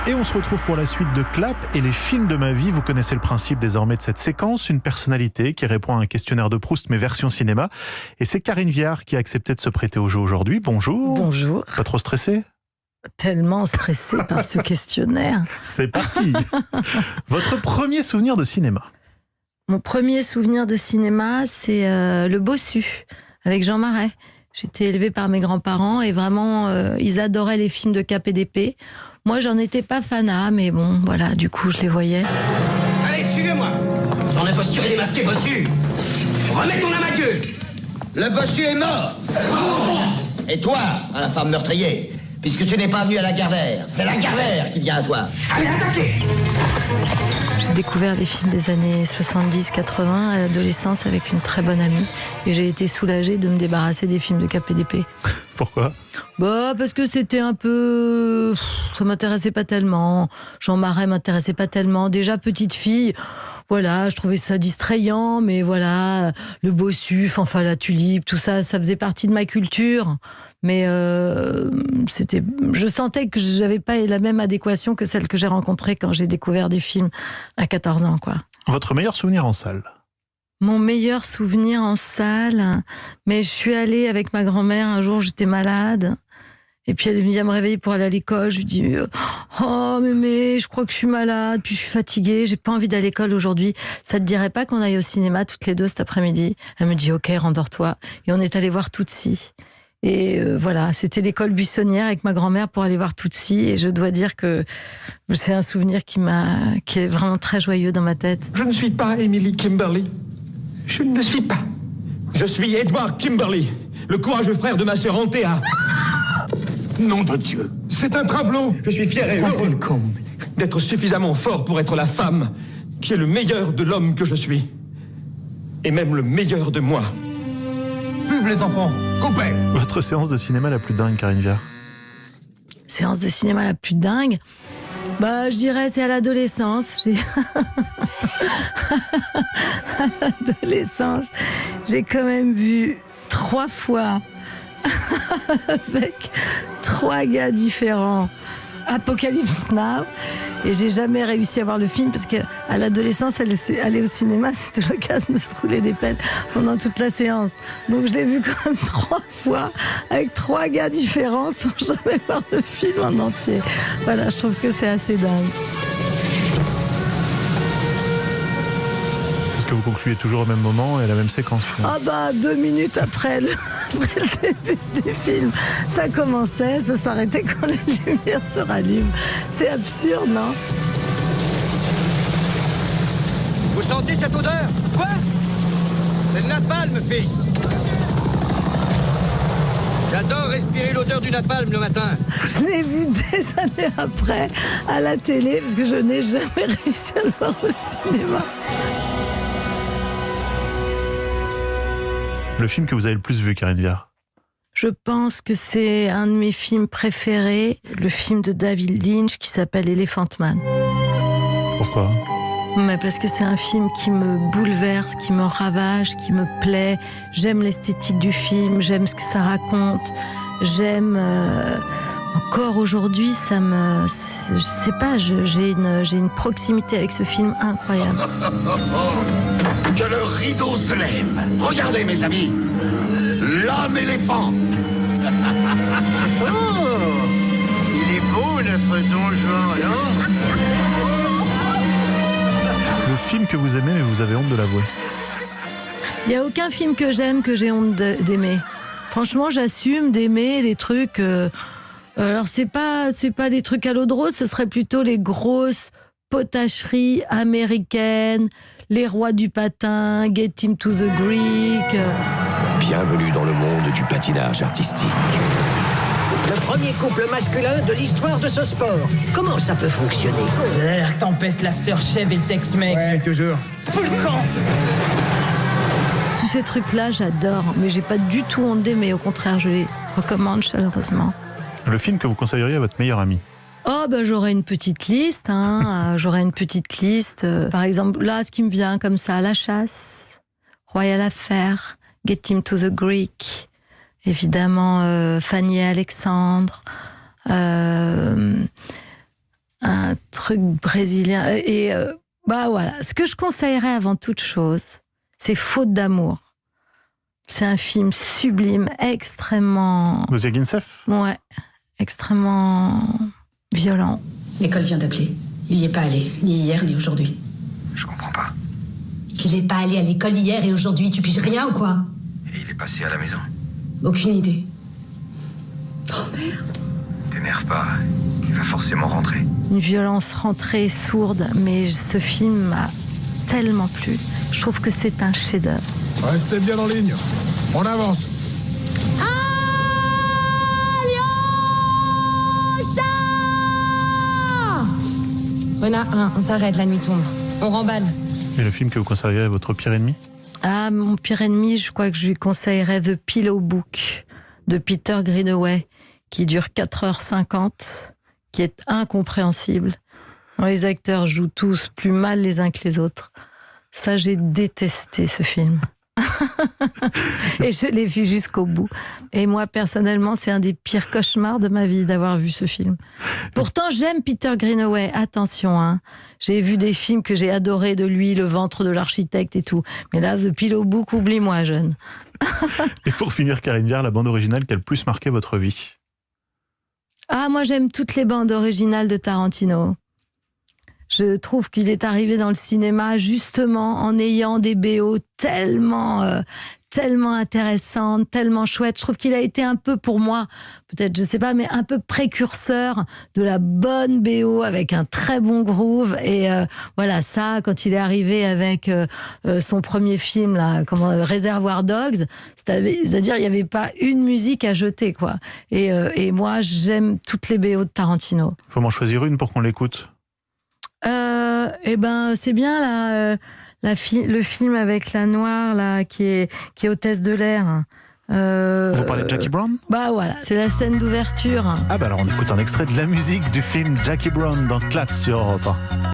Et on se retrouve pour la suite de Clap et les films de ma vie. Vous connaissez le principe désormais de cette séquence, une personnalité qui répond à un questionnaire de Proust mais version cinéma. Et c'est Karine Viard qui a accepté de se prêter au jeu aujourd'hui. Bonjour. Bonjour. Pas trop stressé ? Tellement stressée par ce questionnaire. C'est parti. Votre premier souvenir de cinéma ? Mon premier souvenir de cinéma, c'est Le Bossu, avec Jean Marais. J'étais élevée par mes grands-parents et vraiment, ils adoraient les films de Cap et d'épée. Moi, j'en étais pas fanat, mais bon, voilà, du coup, je les voyais. Allez, suivez-moi. Sans imposture et démasqué, Bossu. Remets ton âme à Dieu. Le Bossu est mort. Et toi, à la femme meurtrier, puisque tu n'es pas venu à la Gardère, c'est la Gardère qui vient à toi. Allez, attaquez. J'ai découvert des films des années 70-80 à l'adolescence avec une très bonne amie. Et j'ai été soulagée de me débarrasser des films de Cap et d'épée. Pourquoi ? Parce que c'était un peu... Ça m'intéressait pas tellement. Jean Marais m'intéressait pas tellement. Déjà, petite fille, voilà, je trouvais ça distrayant, mais voilà, Le Bossu, Fanfan la Tulipe, tout ça, ça faisait partie de ma culture. Mais je sentais que j'avais pas la même adéquation que celle que j'ai rencontrée quand j'ai découvert des films à 14 ans, quoi. Votre meilleur souvenir en salle ? Mon meilleur souvenir en salle, mais je suis allée avec ma grand-mère, un jour j'étais malade, et puis elle vient me réveiller pour aller à l'école, je lui dis « Oh mémé, je crois que je suis malade, puis je suis fatiguée, j'ai pas envie d'aller à l'école aujourd'hui, ça te dirait pas qu'on aille au cinéma toutes les deux cet après-midi ?» Elle me dit « Ok, rendors-toi », et on est allé voir Tootsie. Et voilà, c'était l'école buissonnière avec ma grand-mère pour aller voir Tootsie, et je dois dire que c'est un souvenir qui est vraiment très joyeux dans ma tête. Je ne suis pas Emily Kimberly. Je ne le suis pas. Je suis Edward Kimberly, le courageux frère de ma sœur Anthea. Nom de Dieu. C'est un travelot. Je suis fier et Ça, c'est heureux le comble. d'être suffisamment fort pour être la femme qui est le meilleur de l'homme que je suis. Et même le meilleur de moi. Pub les enfants, coupez. Votre séance de cinéma la plus dingue, Karine Viard ? Séance de cinéma la plus dingue, je dirais c'est à l'adolescence. À l'adolescence, j'ai quand même vu 3 fois avec 3 gars différents Apocalypse Now, et j'ai jamais réussi à voir le film parce que à l'adolescence, aller au cinéma, c'était l'occasion de se rouler des pelles pendant toute la séance. Donc je l'ai vu quand même 3 fois avec 3 gars différents sans jamais voir le film en entier. Voilà, je trouve que c'est assez dingue. Est-ce que vous concluez toujours au même moment et à la même séquence ? 2 minutes après le début du film, ça commençait, ça s'arrêtait quand les lumières se rallument. C'est absurde, non ? Vous sentez cette odeur? Quoi? C'est le napalm, fils. J'adore respirer l'odeur du napalm le matin. Je l'ai vu des années après à la télé parce que je n'ai jamais réussi à le voir au cinéma. Le film que vous avez le plus vu, Karine Viard ? Je pense que c'est un de mes films préférés, le film de David Lynch qui s'appelle Elephant Man. Pourquoi ? Mais parce que c'est un film qui me bouleverse, qui me ravage, qui me plaît. J'aime l'esthétique du film, j'aime ce que ça raconte, j'aime... Encore aujourd'hui, je sais pas, j'ai une proximité avec ce film incroyable. Que le rideau se lève. Regardez, mes amis. L'homme éléphant. Oh, il est beau, notre Don Juan, non? Le film que vous aimez mais vous avez honte de l'avouer ? Il n'y a aucun film que j'aime que j'ai honte d'aimer. Franchement, j'assume d'aimer les trucs... Alors, c'est pas des trucs à l'eau de rose, ce serait plutôt les grosses potacheries américaines, les rois du patin, Get Him to the Greek. Bienvenue dans le monde du patinage artistique. Le premier couple masculin de l'histoire de ce sport. Comment ça peut fonctionner? L'air tempeste, l'aftershave et le Tex-Mex. Ouais, toujours. Full camp. Tous ces trucs-là, j'adore, mais j'ai pas du tout honte d'aimer, au contraire, je les recommande chaleureusement. Le film que vous conseilleriez à votre meilleure amie ? J'aurais une petite liste, j'aurais une petite liste. Par exemple, là, ce qui me vient comme ça, La Chasse, Royal Affair, Get Him to the Greek, évidemment Fanny et Alexandre, un truc brésilien. Et bah voilà, ce que je conseillerais avant toute chose, c'est Faute d'amour. C'est un film sublime, extrêmement... Gozia Ginsef ? Ouais, extrêmement violent. L'école vient d'appeler. Il n'y est pas allé, ni hier, ni aujourd'hui. Je comprends pas. Il n'est pas allé à l'école hier et aujourd'hui, tu piges rien ou quoi? Et il est passé à la maison. Aucune idée. Oh merde. T'énerve pas, il va forcément rentrer. Une violence rentrée, sourde, mais ce film m'a tellement plu. Je trouve que c'est un chef-d'œuvre. Restez bien en ligne. On avance. Renard, on s'arrête, la nuit tombe. On remballe. Et le film que vous conseilleriez à votre pire ennemi ? Ah, mon pire ennemi, je crois que je lui conseillerais The Pillow Book de Peter Greenaway, qui dure 4h50, qui est incompréhensible. Les acteurs jouent tous plus mal les uns que les autres. Ça, j'ai détesté ce film. Et je l'ai vu jusqu'au bout. Et moi, personnellement, c'est un des pires cauchemars de ma vie d'avoir vu ce film. Pourtant, j'aime Peter Greenaway. Attention, hein. J'ai vu des films que j'ai adorés de lui, Le ventre de l'architecte et tout. Mais là, The Pillow Book, oublie-moi, jeune. Et pour finir, Karine Viard, la bande originale qui a le plus marqué votre vie ? Ah, moi, j'aime toutes les bandes originales de Tarantino. Je trouve qu'il est arrivé dans le cinéma justement en ayant des BO tellement intéressantes, tellement chouettes. Je trouve qu'il a été un peu, pour moi, peut-être, je sais pas, mais un peu précurseur de la bonne BO avec un très bon groove. Et voilà, ça, quand il est arrivé avec son premier film, là, Reservoir Dogs, c'est-à-dire il n'y avait pas une musique à jeter, quoi. Et moi, j'aime toutes les BO de Tarantino. Il faut m'en choisir une pour qu'on l'écoute. Eh ben, c'est bien là, le film avec la noire là qui est hôtesse de l'air. Vous parlez de Jackie Brown ? Bah voilà, c'est la scène d'ouverture. Ah bah alors on écoute un extrait de la musique du film Jackie Brown dans Clap sur Europe 1.